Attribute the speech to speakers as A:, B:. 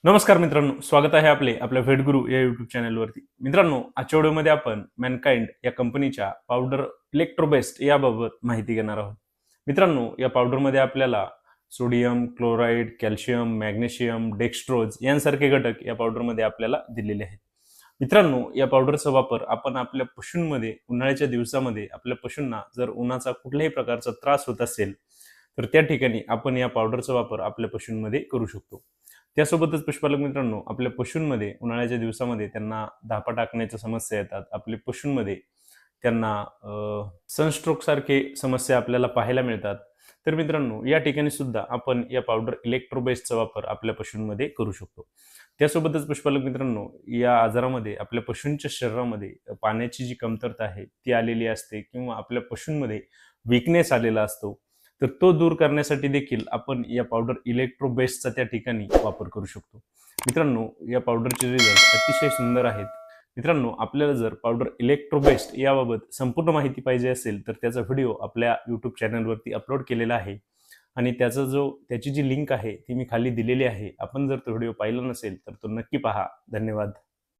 A: नमस्कार मित्रांनो, स्वागत आहे आपल्या भेटगुरु या युट्यूब चॅनलवरती. मित्रांनो, आजच्या व्हिडिओमध्ये आपण मॅनकाइंड या कंपनीच्या पावडर इलेक्ट्रोबेस्ट याबाबत माहिती घेणार आहोत. मित्रांनो, या पावडरमध्ये आपल्याला sodium, chloride, calcium, magnesium, dextrose यांसारखे घटक या पावडरमध्ये आपल्याला दिलेले आहेत. मित्रांनो, या पावडरचा वापर आपण आपल्या पशूंमध्ये उन्हाळ्याच्या दिवसामध्ये आपल्या पशूंना जर उन्हाचा कुठल्याही प्रकारचा त्रास होत असेल तर त्या ठिकाणी आपण या पावडरचा वापर आपल्या पशूंमध्ये करू शकतो. त्यासोबतच पशुपालक मित्रांनो, आपल्या पशूंमध्ये उन्हाळ्याच्या दिवसामध्ये त्यांना धापा टाकण्याच्या समस्या येतात. आपल्या पशूंमध्ये त्यांना सनस्ट्रोक सारखे समस्या आपल्याला पाहायला मिळतात. तर मित्रांनो, या ठिकाणी सुद्धा आपण या पावडर इलेक्ट्रोबेस्टचा वापर आपल्या पशूंमध्ये करू शकतो. त्यासोबतच पशुपालक मित्रांनो, या आजारामध्ये आपल्या पशूंच्या शरीरामध्ये पाण्याची जी कमतरता आहे ती आलेली असते किंवा आपल्या पशूंमध्ये वीकनेस आलेला असतो. तर तो दूर करण्यासाठी देखील आपण या पावडर इलेक्ट्रोबेस्टचा त्या ठिकाणी वापर करू शकतो. मित्रांनो, या पावडरचे रिझल्ट अतिशय सुंदर आहेत. मित्रांनो, आपल्याला जर पावडर इलेक्ट्रोबेस्ट याबाबत संपूर्ण माहिती पाहिजे असेल तर त्याचा व्हिडिओ आपल्या यूट्यूब चॅनलवरती अपलोड केलेला आहे आणि त्याची जी लिंक आहे ती मी खाली दिलेली आहे. आपण जर तो व्हिडिओ पाहिला नसेल तर तो नक्की पहा. धन्यवाद.